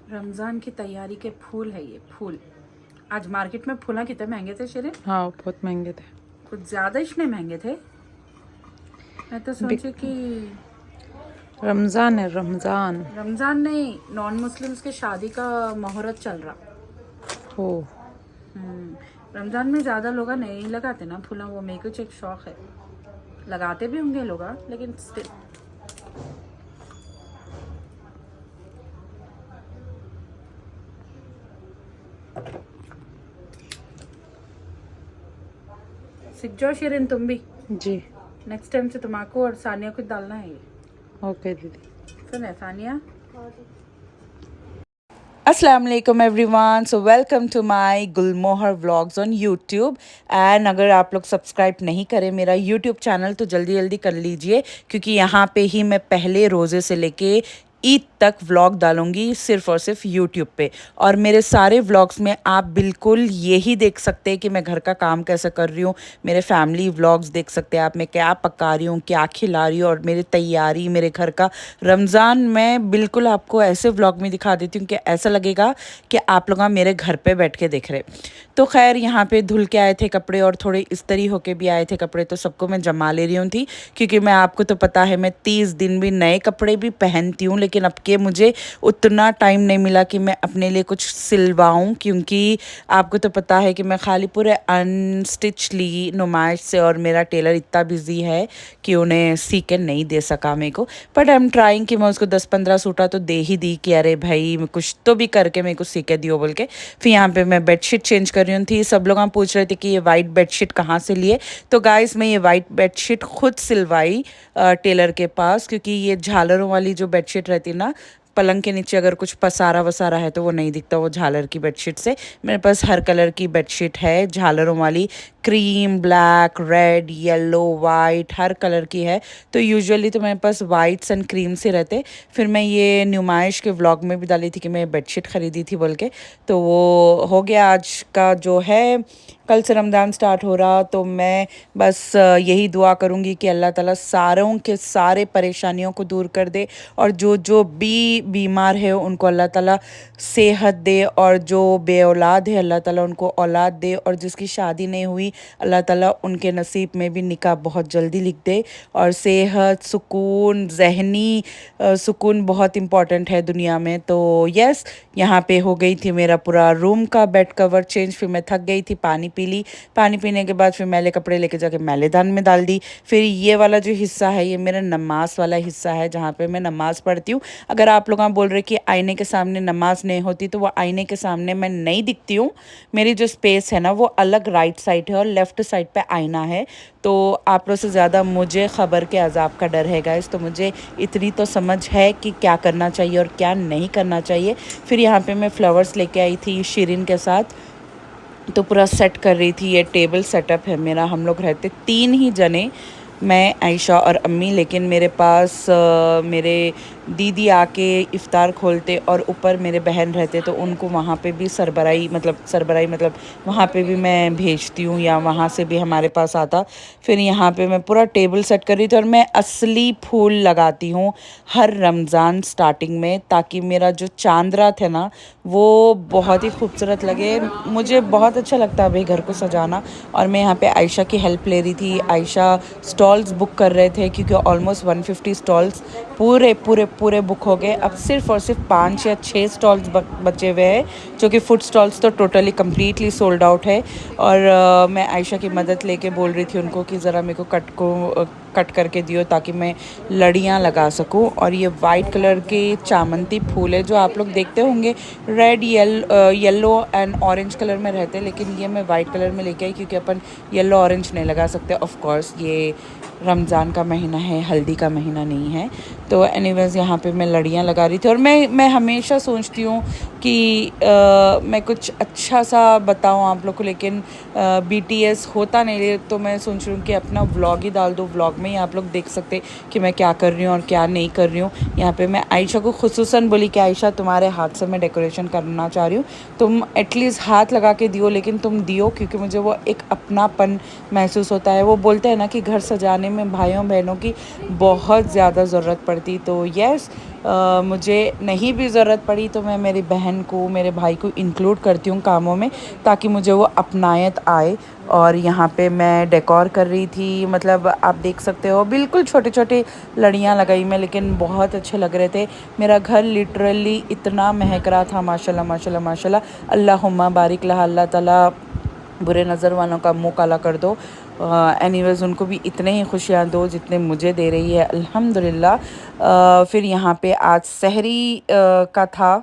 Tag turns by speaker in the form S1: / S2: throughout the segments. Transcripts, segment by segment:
S1: रमज़ान की तैयारी के फूल है ये फूल। आज मार्केट में फूल कितने महंगे थे शिरीन?
S2: हाँ बहुत महंगे थे,
S1: कुछ ज़्यादा इतने महंगे थे। मैं तो सोची कि
S2: रमज़ान है रमज़ान।
S1: रमज़ान नहीं, नॉन मुस्लिम्स के शादी का मुहूर्त चल रहा।
S2: हो
S1: रमज़ान में ज़्यादा लोग नहीं लगाते ना फूल, वो मेरे को एक शौक़ है। लगाते भी होंगे लोग, लेकिन स्टिल। सीख जाओ शिरीन तुम भी।
S2: जी
S1: नेक्स्ट टाइम से तुम्हारा और सानिया को डालना है ये।
S2: ओके दीदी।
S1: सुन है सानिया। अस्सलाम वालेकुम everyone, so welcome to my Gulmohar vlogs on YouTube. एंड अगर आप लोग सब्सक्राइब नहीं करें मेरा यूट्यूब चैनल तो जल्दी जल्दी कर लीजिए, क्योंकि यहाँ पे ही मैं पहले रोज़े से लेके ईद तक व्लॉग डालूंगी सिर्फ और सिर्फ यूट्यूब पे। और मेरे सारे व्लॉग्स में आप बिल्कुल यही देख सकते हैं कि मैं घर का काम कैसे कर रही हूँ। मेरे फैमिली व्लॉग्स देख सकते हैं आप, मैं क्या पका रही हूँ, क्या खिला रही हूँ, और मेरी तैयारी, मेरे घर का। रमज़ान मैं बिल्कुल आपको ऐसे व्लॉग में दिखा देती हूँ कि ऐसा लगेगा कि आप लोग मेरे घर पे बैठ के देख रहे। तो खैर यहाँ पे धुल के आए थे कपड़े और थोड़े इस्त्री होके भी आए थे कपड़े, तो सबको मैं जमा ले रही हूँ थी, क्योंकि मैं आपको तो पता है मैं 30 दिन भी नए कपड़े भी पहनती हूँ, लेकिन अब के मुझे उतना टाइम नहीं मिला कि मैं अपने लिए कुछ सिलवाऊँ, क्योंकि आपको तो पता है कि मैं खाली पूरे अनस्टिच ली नुमाइश से, और मेरा टेलर इतना बिजी है कि उन्हें सी के नहीं दे सका मेरे को। बट आई एम ट्राइंग कि मैं उसको 10-15 सूटा तो दे ही दी कि अरे भाई मैं कुछ तो भी करके मेरे को सी के दियो बोल के। फिर यहाँ पे मैं बेडशीट चेंज कर रही थी। सब लोग पूछ रहे थे कि ये वाइट बेडशीट कहाँ से लिए, तो गाइस मैं ये वाइट बेडशीट खुद सिलवाई टेलर के पास, क्योंकि ये झालरों वाली जो बेडशीट रहती ना, पलंग के नीचे अगर कुछ पसारा वसारा है तो वो नहीं दिखता वो झालर की बेडशीट से। मेरे पास हर कलर की बेडशीट है झालरों वाली, cream, black, red, yellow, white, हर कलर की है। तो यूजुअली तो मेरे पास वाइट्स एंड क्रीम से रहते। फिर मैं ये नुमाइश के व्लॉग में भी डाली थी कि मैं बेडशीट ख़रीदी थी बोल के, तो वो हो गया आज का जो है। कल से रमज़ान स्टार्ट हो रहा, तो मैं बस यही दुआ करूँगी कि अल्लाह ताला सारों के सारे परेशानियों को दूर कर दे, और जो जो भी बीमार है उनको अल्लाह ताला सेहत दे, और जो बे औलाद है अल्लाह ताला उनको औलाद दे, और जिसकी शादी नहीं हुई अल्लाह ताला उनके नसीब में भी निकाह बहुत जल्दी लिख दे। और सेहत, सुकून, ज़हनी सुकून बहुत इम्पॉर्टेंट है दुनिया में। तो यस, यहाँ पे हो गई थी मेरा पूरा रूम का बेड कवर चेंज। फिर मैं थक गई थी, पानी पी ली। पानी पीने के बाद फिर मैले कपड़े लेके जाके मैलेदान में डाल दी। फिर ये वाला जो हिस्सा है ये मेरा नमाज वाला हिस्सा है, जहाँ पे मैं नमाज़ पढ़ती हूँ। अगर आप लोग बोल रहे कि आईने के सामने नमाज नहीं होती, तो वो आईने के सामने मैं नहीं दिखती हूँ। मेरी जो स्पेस है ना वो अलग राइट साइड है, और लेफ़्ट साइड पे आईना है। तो आप लोग से ज़्यादा मुझे ख़बर के अजाब का डर है गाइस, तो मुझे इतनी तो समझ है कि क्या करना चाहिए और क्या नहीं करना चाहिए। फिर यहाँ पे मैं फ्लावर्स लेके आई थी शिरीन के साथ, तो पूरा सेट कर रही थी। ये टेबल सेटअप है मेरा। हम लोग रहते 3 ही जने, मैं, आयशा और अम्मी, लेकिन मेरे पास मेरे दीदी आके इफ़्तार खोलते, और ऊपर मेरे बहन रहते, तो उनको वहाँ पे भी सरबराही मतलब वहाँ पे भी मैं भेजती हूँ, या वहाँ से भी हमारे पास आता। फिर यहाँ पे मैं पूरा टेबल सेट कर रही थी, और मैं असली फूल लगाती हूँ हर रमज़ान स्टार्टिंग में, ताकि मेरा जो चांद रात है ना वो बहुत ही खूबसूरत लगे। मुझे बहुत अच्छा लगता है भाई घर को सजाना। और मैं यहाँ पे आयशा की हेल्प ले रही थी। आयशा स्टॉल्स बुक कर रहे थे, क्योंकि ऑलमोस्ट 150 स्टॉल्स पूरे पूरे पूरे बुक हो गए। अब सिर्फ और सिर्फ 5 या 6 स्टॉल्स बचे हुए हैं, जो कि फूड स्टॉल्स तो टोटली कम्प्लीटली सोल्ड आउट है। और मैं आयशा की मदद लेके बोल रही थी उनको कि ज़रा मेरे को कट करके दियो, ताकि मैं लड़ियाँ लगा सकूं। और ये वाइट कलर के चामंती फूल है, जो आप लोग देखते होंगे red, yellow and orange colour में रहते हैं, लेकिन ये मैं वाइट कलर में लेके आई, क्योंकि अपन येलो ऑरेंज नहीं लगा सकते। ऑफ कोर्स ये रमज़ान का महीना है, हल्दी का महीना नहीं है। तो एनीवेज़ यहाँ पे मैं लड़ियाँ लगा रही थी, और मैं हमेशा सोचती हूँ कि मैं कुछ अच्छा सा बताऊं आप लोग को, लेकिन BTS होता नहीं है, तो मैं सोच रही हूँ कि अपना व्लॉग ही डाल दूँ। व्लॉग में ही आप लोग देख सकते कि मैं क्या कर रही हूँ और क्या नहीं कर रही हूँ। यहाँ पे मैं आयशा को खुसूसन बोली कि आयशा तुम्हारे हाथ से मैं डेकोरेशन करना चाह रही हूँ, तुम एटलीस्ट हाथ लगा के दियो, लेकिन तुम दियो, क्योंकि मुझे वो एक अपनापन महसूस होता है। वो बोलते हैं ना कि घर सजाने में भाइयों बहनों की बहुत ज़्यादा ज़रूरत पड़ती। तो यस, मुझे नहीं भी ज़रूरत पड़ी तो मैं मेरी बहन को, मेरे भाई को इंक्लूड करती हूँ कामों में, ताकि मुझे वो अपनायत आए। और यहाँ पे मैं डेकोर कर रही थी, मतलब आप देख सकते हो बिल्कुल छोटे छोटे लड़ियाँ लगाई मैं, लेकिन बहुत अच्छे लग रहे थे। मेरा घर लिटरली इतना महक रहा था, माशाल्लाह माशाल्लाह माशाल्लाह। अल्लाहुम्मा बारिक लहा, अल्लाह ताला बुरे नज़र वालों का मुंह काला कर दो। एनीवेज़ उनको भी इतने ही खुशियाँ दो जितने मुझे दे रही है, अल्हम्दुलिल्लाह। फिर यहाँ पे आज सहरी का था।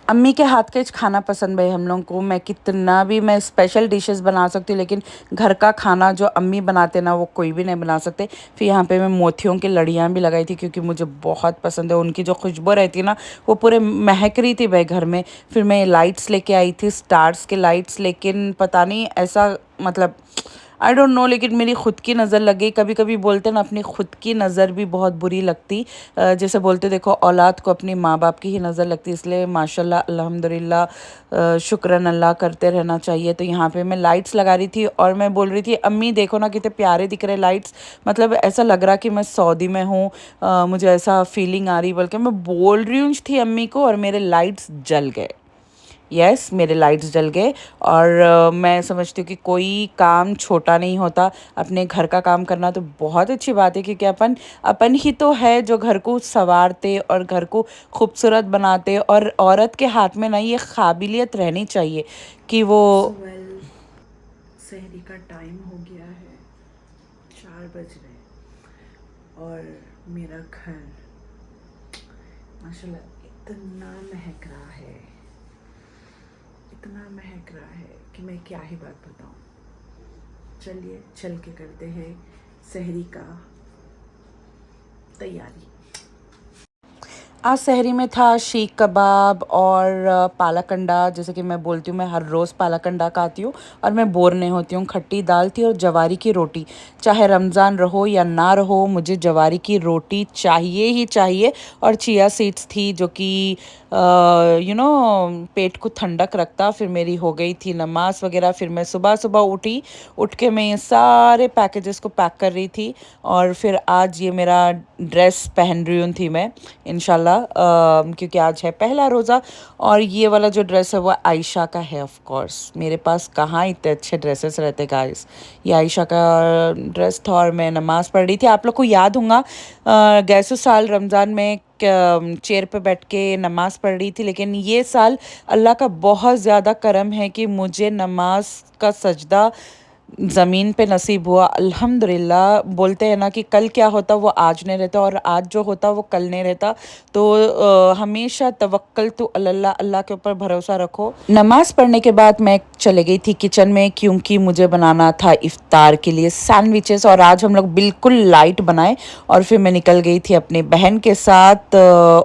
S1: अम्मी के हाथ का ही खाना पसंद है हम लोगों को। मैं कितना भी मैं स्पेशल डिशेस बना सकती हूँ, लेकिन घर का खाना जो अम्मी बनाते ना, वो कोई भी नहीं बना सकते। फिर यहाँ पे मैं मोतियों की लड़ियाँ भी लगाई थी, क्योंकि मुझे बहुत पसंद है। उनकी जो खुशबू रहती है ना, वो पूरे महक रही थी भाई घर में। फिर मैं लाइट्स लेके आई थी, स्टार्स के लाइट्स, लेकिन पता नहीं ऐसा, मतलब आई डोंट नो, लेकिन मेरी खुद की नज़र लग गई। कभी कभी बोलते हैं ना, अपनी खुद की नज़र भी बहुत बुरी लगती। जैसे बोलते देखो, औलाद को अपनी माँ बाप की ही नज़र लगती। इसलिए माशाल्लाह अल्हम्दुलिल्लाह शुक्रन अल्लाह करते रहना चाहिए। तो यहाँ पे मैं लाइट्स लगा रही थी और मैं बोल रही थी, अम्मी देखो ना कितने प्यारे दिख रहे लाइट्स, मतलब ऐसा लग रहा कि मैं सऊदी में हूँ। मुझे ऐसा फीलिंग आ रही, बल्कि मैं बोल रही हूँ थी अम्मी को, और मेरे लाइट्स जल गए। यस, मेरे लाइट्स जल गए। और मैं समझती हूँ कि कोई काम छोटा नहीं होता। अपने घर का काम करना तो बहुत अच्छी बात है, क्योंकि अपन अपन ही तो है जो घर को संवारते और घर को खूबसूरत बनाते। और औरत के हाथ में ना ये काबिलियत रहनी चाहिए कि वो सहरी का टाइम हो गया है, 4 बज रहे, और मेरा घर माशाल्लाह इतना महक रहा है, इतना महक रहा है कि मैं क्या ही बात बताऊं। चलिए चल के करते हैं सहरी का तैयारी। आज सहरी में था शीख कबाब और पालक अंडा। जैसे कि मैं बोलती हूँ, मैं हर रोज़ पालक अंडा खाती हूँ और मैं बोर नहीं होती हूँ। खट्टी दाल थी और जवारी की रोटी। चाहे रमज़ान रहो या ना रहो, मुझे जवारी की रोटी चाहिए ही चाहिए। और चिया सीड्स थी, जो कि पेट को ठंडक रखता। फिर मेरी हो गई थी नमाज वगैरह। फिर मैं सुबह सुबह उठी, उठ के मैं ये सारे पैकेजेस को पैक कर रही थी। और फिर आज ये मेरा ड्रेस पहन रही हूँ थी मैं, इंशाल्लाह, क्योंकि आज है पहला रोज़ा। और ये वाला जो ड्रेस है वो आयशा का है। ऑफ कोर्स मेरे पास कहाँ इतने अच्छे ड्रेसेस रहते गाइस। ये आयशा का ड्रेस था और मैं नमाज़ पढ़ रही थी। आप लोग को याद होगा, गैसो साल रमज़ान में चेयर पे बैठ के नमाज़ पढ़ रही थी, लेकिन ये साल अल्लाह का बहुत ज़्यादा करम है कि मुझे नमाज का सजदा ज़मीन पे नसीब हुआ, अल्हम्दुलिल्लाह। बोलते हैं ना कि कल क्या होता वो आज नहीं रहता, और आज जो होता वो कल नहीं रहता। तो हमेशा तवक्कल तो अल्लाह, अल्लाह के ऊपर भरोसा रखो। नमाज़ पढ़ने के बाद मैं चले गई थी किचन में, क्योंकि मुझे बनाना था इफ्तार के लिए सैंडविचेस। और आज हम लोग बिल्कुल लाइट बनाए। और फिर मैं निकल गई थी अपनी बहन के साथ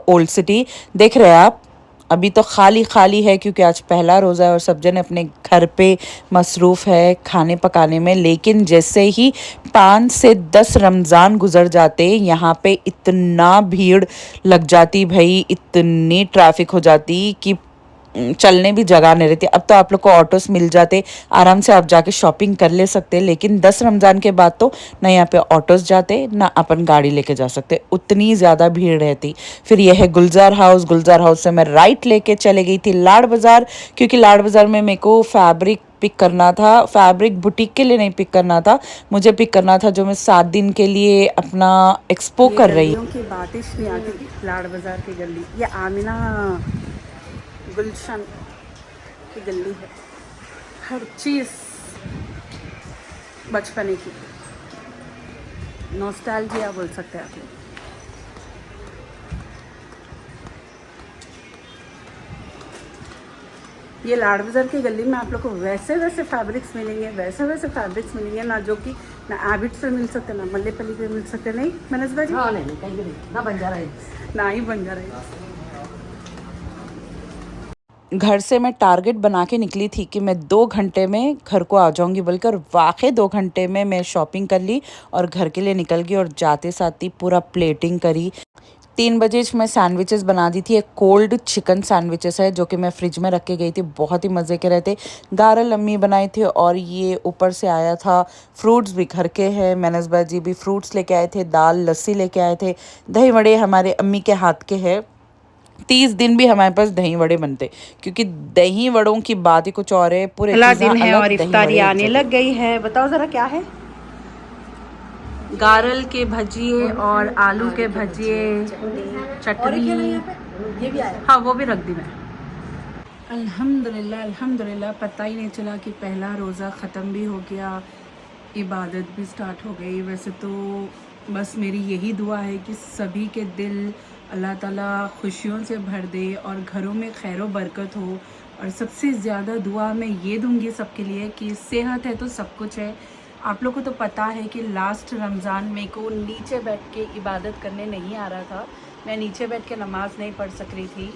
S1: ओल्ड सिटी। देख रहे हैं आप, अभी तो खाली खाली है, क्योंकि आज पहला रोज़ा है और सब जने अपने घर पे मसरूफ़ है खाने पकाने में। लेकिन जैसे ही 5 से 10 रमज़ान गुजर जाते, यहाँ पे इतना भीड़ लग जाती भाई, इतनी ट्रैफिक हो जाती कि चलने भी जगह नहीं रहती। अब तो आप लोग को ऑटोस मिल जाते, आराम से आप जाके शॉपिंग कर ले सकते। लेकिन 10 रमज़ान के बाद तो ना यहाँ पे ऑटोस जाते, ना अपन गाड़ी लेके जा सकते, उतनी ज़्यादा भीड़ रहती। फिर यह है गुलजार हाउस। गुलजार हाउस से मैं राइट लेके चले गई थी लाड़ बाज़ार, क्योंकि लाड़ बाज़ार में मेरे को फैब्रिक पिक करना था। फैब्रिक बुटीक के लिए नहीं पिक करना था, मुझे पिक करना था जो मैं 7 दिन के लिए अपना एक्सपो कर रही हूँ।
S3: की बातिश नहीं आती। लाड़ बाज़ार की गली, ये आमिना गुलशन की गली है। हर चीज़ बचपने की नॉस्टैल्जिया बोल सकते हैं आप लोग। ये लाड़ बाज़ार की गली में आप लोग को वैसे वैसे फैब्रिक्स मिलेंगे, वैसे वैसे फैब्रिक्स मिलेंगे ना, जो कि ना एबिट्स पे मिल सकते, ना मल्लेपल्ली पे मिल सकते। नहीं मनस भाजी? हाँ, नहीं कहीं भी नहीं, ना बंजारा हिल्स, ना ही बंजारा हिल्स।
S1: घर से मैं टारगेट बना के निकली थी कि मैं 2 घंटे में घर को आ जाऊंगी बोलकर, वाकई 2 घंटे में मैं शॉपिंग कर ली और घर के लिए निकल गई और जाते साथ ही पूरा प्लेटिंग करी। 3 बजे मैं सैंडविचेस बना दी थी। एक कोल्ड चिकन सैंडविचेस है जो कि मैं फ्रिज में रख के गई थी, बहुत ही मज़े के रहते। गारल अम्मी बनाए थे और ये ऊपर से आया था फ्रूट्स भी घर के हैं। मैनसबा जी भी फ्रूट्स लेके आए थे, दाल लस्सी लेके आए थे। दही वड़े हमारे अम्मी के हाथ के हैं। 30 दिन भी हमारे पास दही वड़े बनते, क्योंकि दही वड़ों की बात ही कुछ और है। पूरे
S3: दिन है और इफ्तारी आने लग गई है। बताओ ज़रा क्या है? गारल के भजिए और आलू के भजिए, चटनी। हाँ वो भी रख दी मैं। अल्हम्दुलिल्लाह अल्हम्दुलिल्लाह, पता ही नहीं चला कि पहला रोज़ा ख़त्म भी हो गया, इबादत भी स्टार्ट हो गई। वैसे तो बस मेरी यही दुआ है कि सभी के दिल अल्लाह ताला खुशियों से भर दे और घरों में खैर व बरकत हो। और सबसे ज़्यादा दुआ मैं ये दूंगी सबके लिए कि सेहत है तो सब कुछ है। आप लोग को तो पता है कि लास्ट रमज़ान में को नीचे बैठ के इबादत करने नहीं आ रहा था। मैं नीचे बैठ के नमाज़ नहीं पढ़ सक रही थी।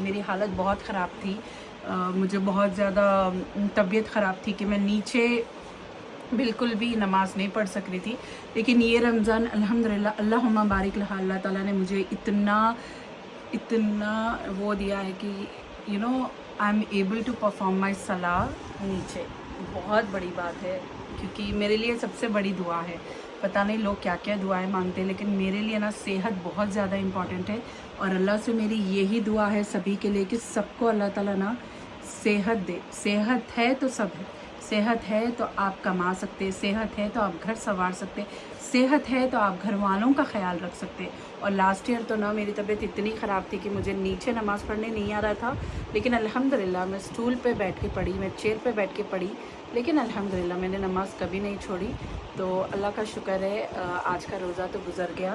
S3: मेरी हालत बहुत ख़राब थी। मुझे बहुत ज़्यादा तबीयत ख़राब थी कि मैं नीचे बिल्कुल भी नमाज़ नहीं पढ़ सक रही थी। लेकिन ये रमज़ान अल्हम्दुलिल्लाह अल्लाहुम्मा बारिक लहा, अल्लाह ताला ने मुझे इतना वो दिया है कि I am able to perform my सलाह नीचे। बहुत बड़ी बात है, क्योंकि मेरे लिए सबसे बड़ी दुआ है। पता नहीं लोग क्या क्या दुआएं मांगते हैं, लेकिन मेरे लिए ना सेहत बहुत ज़्यादा इम्पॉर्टेंट है। और अल्लाह से मेरी यही दुआ है सभी के लिए कि सबको अल्लाह ताला ना सेहत दे। सेहत है तो सब है। सेहत है तो आप कमा सकते, सेहत है तो आप घर संवार सकते, सेहत है तो आप घर वालों का ख्याल रख सकते। और लास्ट ईयर तो ना मेरी तबीयत इतनी ख़राब थी कि मुझे नीचे नमाज़ पढ़ने नहीं आ रहा था। लेकिन अल्हम्दुलिल्लाह मैं स्टूल पे बैठ के पढ़ी, मैं चेयर पे बैठ के पढ़ी, लेकिन अल्हम्दुलिल्लाह मैंने नमाज़ कभी नहीं छोड़ी। तो अल्लाह का शुक्र है, आज का रोज़ा तो गुज़र गया,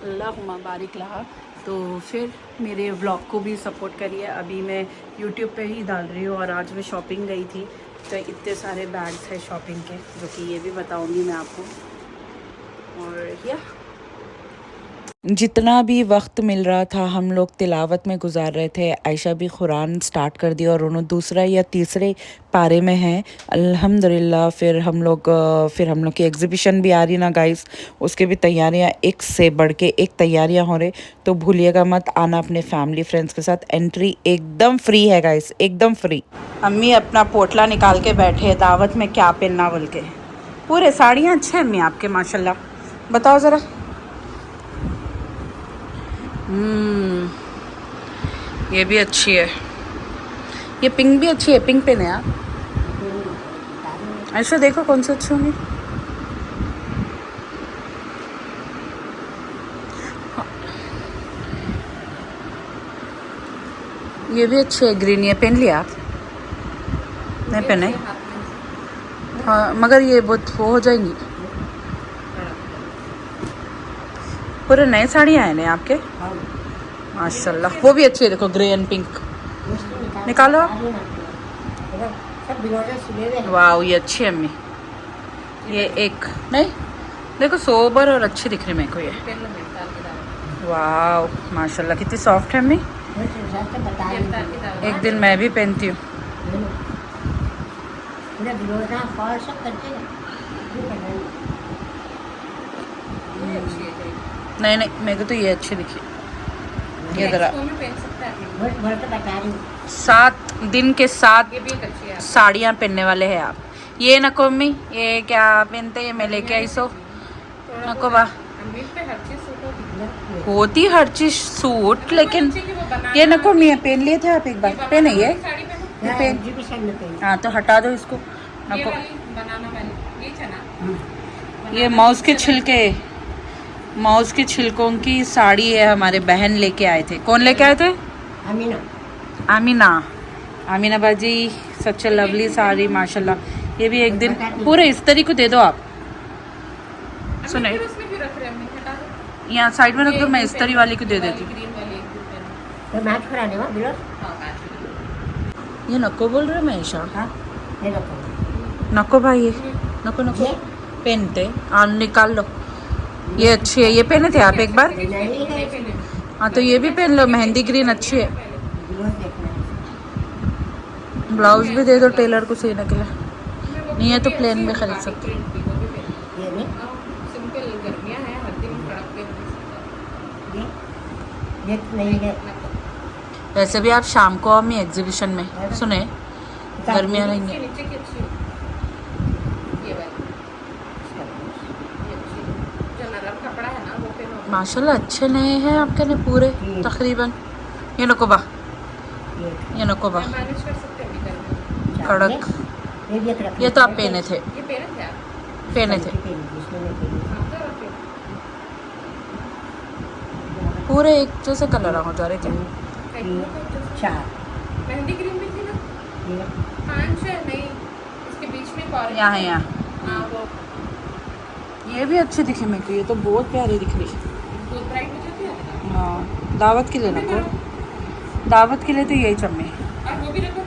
S3: अल्लाहुम्मा बारिक लहा। तो फिर मेरे व्लॉग को भी सपोर्ट करिए। अभी मैं यूट्यूब पे ही डाल रही हूँ। और आज मैं शॉपिंग गई थी तो इतने सारे बैग्स हैं शॉपिंग के, जो कि ये भी बताऊँगी मैं आपको। और या
S1: जितना भी वक्त मिल रहा था हम लोग तिलावत में गुजार रहे थे। आयशा भी कुरान स्टार्ट कर दिया और उन्होंने दूसरा या तीसरे पारे में हैं अल्हम्दुलिल्लाह। फिर हम लोग की एग्ज़िबिशन भी आ रही ना गाइस, उसके भी तैयारियां एक से बढ़ के एक तैयारियां हो रही। तो भूलिएगा मत आना अपने फैमिली फ्रेंड्स के साथ। एंट्री एकदम फ्री है गाइस, एकदम फ्री। अम्मी अपना पोटला निकाल के बैठे हैं दावत में क्या पहनना बोल के। पूरे साड़ियाँ अच्छे हैं अम्मी आपके माशाल्लाह। बताओ ज़रा। ये भी अच्छी है, ये पिंक भी अच्छी है। पिंक पेन है यार। ऐसा देखो कौन सी अच्छी होंगी। ये भी अच्छी है, ग्रीन। ये पहन लिया आप? नहीं पहने? हाँ मगर ये बहुत वो हो जाएंगी। पूरे नए साड़ियाँ हैं ना आपके माशाल्लाह। वो भी अच्छी है, देखो ग्रे एंड पिंक। निकालो। वाह ये अच्छी है अम्मी। ये एक नहीं, देखो सोबर और अच्छी दिख रही मेरे को ये। वाह माशाल्लाह कितनी सॉफ्ट है अम्मी। एक दिन मैं भी पहनती हूँ। नहीं मेरे को तो ये अच्छी दिखी। ये जरा 7 दिन के 7 साड़ियाँ पहनने वाले हैं आप। ये नको अम्मी, ये क्या पहनते हैं? मैं लेके आई सो नको बा। होती हर चीज सूट, लेकिन ये नको मैं पहन लिए थे आप एक बार। पहने ये पहन। हाँ तो हटा दो इसको, नको। ये माउस के छिलकों की साड़ी है, हमारे बहन लेके आए थे। कौन लेके आए थे? आमीना बाजी। सच लवली साड़ी माशाल्लाह। ये भी एक दिन पूरे इस्त्री को दे दो आप। सुने यहाँ साइड में रख दो, मैं इस्त्री वाली को दे देती हूँ। ये नको बोल रहे मैं ईशा। नको भाई, ये नको पहनते। निकाल लो। ये अच्छी है, ये पहने थे आप एक बार? हाँ तो ये भी पहन लो, मेहंदी ग्रीन अच्छी है। ब्लाउज भी दे दो टेलर को सीने के लिए, नहीं है तो प्लेन भी खरीद सकते।
S4: ये नहीं,
S2: सिंपल गर्मियाँ हैं, हर दिन कड़क पे
S4: ये नहीं है।
S1: वैसे भी आप शाम को हम एग्जीबिशन में सुने, गर्मियाँ नहीं है।
S2: नीचे की अच्छी ये वाली, ये अच्छी जो नरम कपड़ा है ना वो पहनो।
S1: माशाल्लाह अच्छे नए हैं आपके ने पूरे तकरीबन। ये नको बा, ये नको बा,
S2: मैनेज कर सकते हैं अभी गर्मी।
S1: कड़क।
S4: ये भी एक रखना
S1: ये तो आप
S4: है।
S1: पहने थे,
S2: ये पहने थे आप?
S1: पहने थे
S4: इसमें नहीं पहनी।
S2: हाँ तो आप
S1: पूरे एक जैसे कलर हो जा रहे थे।
S4: 3 4
S2: मेहंदी क्रीम भी थी ना?
S4: ये
S2: 5 है नहीं, इसके बीच में एक और है।
S1: यहाँ है, यहाँ
S2: हाँ वो
S1: ये भी अच्छी दिखी मेरे को, ये तो बहुत प्यारी दिख रही है।
S2: बहुत ब्राइट में जो थी ना।
S1: हाँ दावत के लिए नको, दावत के लिए तो यही चम्मे।
S2: और वो भी रखो।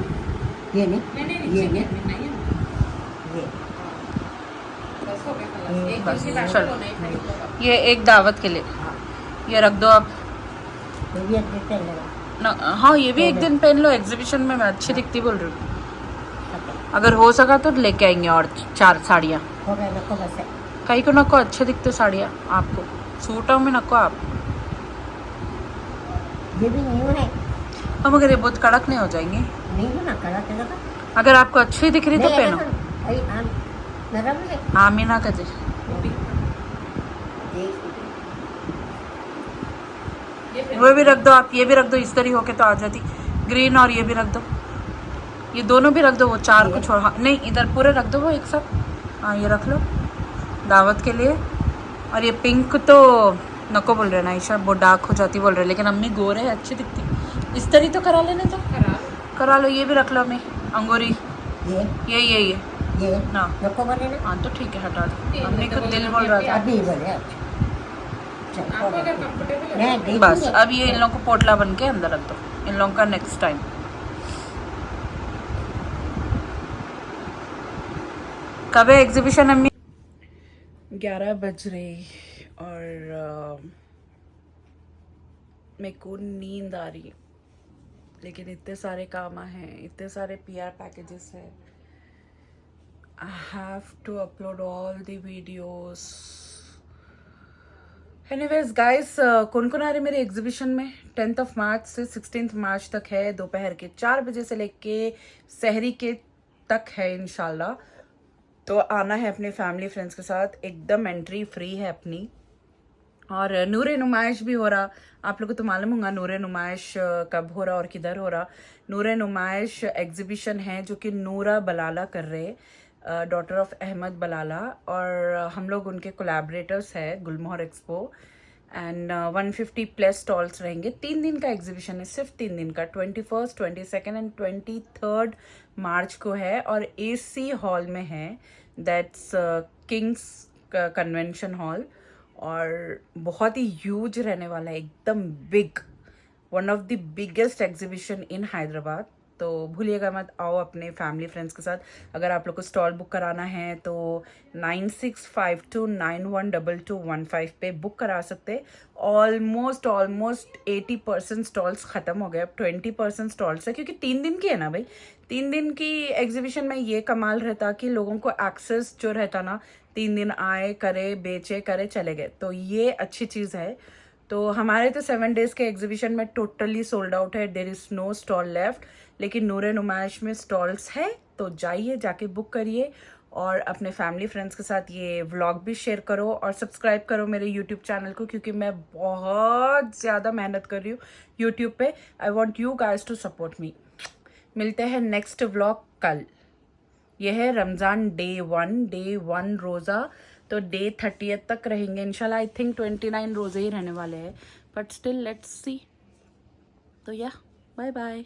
S4: ये नहीं,
S2: नहीं
S4: ये
S2: नीचे
S4: नहीं,
S2: नहीं है।
S4: ये
S2: बस हो गया खलास। एक
S1: बस,
S2: दिन की बात
S1: चलो।
S2: तो नहीं खाई।
S1: ये एक दावत के लिए,
S4: हाँ,
S1: ये रख दो आप
S4: ये भी एक देते हैं लगा।
S1: ना। हाँ ये भी एक दिन पहन लो एग्जीबिशन में, मैं अच्छी दिखती बोल रही हूँ। अगर हो सका तो लेके आएंगे और 4 साड़ियाँ।
S4: हो गया नको बस है।
S1: कहीं को नको, अच्छे दिखते साड़ियाँ आपको, सूटों में नको आप।
S4: ये भी न्यू है,
S1: और मगर ये बहुत कड़क नहीं हो जाएंगी।
S4: नहीं है ना कलर के लगा।
S1: अगर आपको अच्छी दिख रही तो पहनो।
S4: अरे आम नरम है।
S1: आमीना का दे।
S4: देख
S1: वो भी रख दो आप, ये भी रख दो, इस तरह होके तो आ जाती। ग्रीन और ये भी रख दो, ये दोनों भी रख दो, वो 4 को छोड़। हाँ, नहीं इधर पूरे रख दो वो एक साथ। हाँ ये रख लो दावत के लिए। और ये पिंक तो नको बोल रहे ना ईशा, वो डार्क हो जाती बोल रहे, लेकिन अम्मी गोरे है अच्छी दिखती। इस तरह तो करा लेने तो करा लो। ये भी रख लो अम्मी, अंगूरी ये
S4: ये
S1: ना।
S4: नको बोले ना।
S1: हाँ तो ठीक है हटा दो, अम्मी को दिल बोल रहा था।
S4: अभी बोले अच्छा। चल
S2: आपको अगर कंफर्टेबल है
S4: मैं देख
S1: बस अब ये इन लोगों को पोटला बन के अंदर रख दो, इन लोगों का नेक्स्ट टाइम। कब है एग्जीबिशन अम्मी? 11 बज रही और मेरे को नींद आ रही, लेकिन इतने सारे काम हैं, इतने सारे PR पैकेजेस हैं। I have to upload all the videos. Anyways guys, कौन कौन आ रहे मेरे एग्जीबिशन में? 10 मार्च से 16 मार्च तक है, दोपहर के 4 बजे से लेके सहरी के तक है इंशाल्लाह। तो आना है अपने फैमिली फ्रेंड्स के साथ, एकदम एंट्री फ्री है अपनी। और नूरे नुमाइश भी हो रहा, आप लोगों को तो मालूम होगा नूरे नुमाइश कब हो रहा और किधर हो रहा। नूरे नुमाइश एग्जीबिशन है जो कि नूरा बलाला कर रहे, डॉटर ऑफ अहमद बलाला, और हम लोग उनके कोलैबोरेटर्स है गुलमोहर एक्सपो। एंड 150 प्लस स्टॉल्स रहेंगे। 3 दिन का एग्जीबिशन है, सिर्फ 3 दिन का, 21, 22 एंड 23 मार्च को है। और AC हॉल में है, दैट्स किंग्स कन्वेंशन हॉल, और बहुत ही ह्यूज रहने वाला है, एकदम big, one of the biggest exhibition in Hyderabad. तो भूलिएगा मत, आओ अपने फैमिली फ्रेंड्स के साथ। अगर आप लोग को स्टॉल बुक कराना है तो 9652912215 पे बुक करा सकते। ऑलमोस्ट 80% स्टॉल्स ख़त्म हो गए, अब 20% स्टॉल्स है, क्योंकि 3 दिन की है ना भाई। 3 दिन की एग्जीबिशन में ये कमाल रहता कि लोगों को एक्सेस जो रहता ना, 3 दिन आए, करे, बेचे, करे, चले गए, तो ये अच्छी चीज़ है। तो हमारे तो 7 डेज़ के एग्जीबिशन में टोटली सोल्ड आउट है, there is no stall left. लेकिन नूरे नुमाइश में स्टॉल्स है, तो जाइए, जाके बुक करिए और अपने फैमिली फ्रेंड्स के साथ ये व्लॉग भी शेयर करो और सब्सक्राइब करो मेरे यूट्यूब चैनल को, क्योंकि मैं बहुत ज़्यादा मेहनत कर रही हूँ यूट्यूब पे। I want you guys to support me. मिलते हैं नेक्स्ट व्लॉग कल। ये है रमज़ान डे 1 रोज़ा, तो डे 30 तक रहेंगे इंशाल्लाह। आई थिंक 29 रोज़े ही रहने वाले हैं, बट स्टिल लेट्स सी। तो या बाय बाय।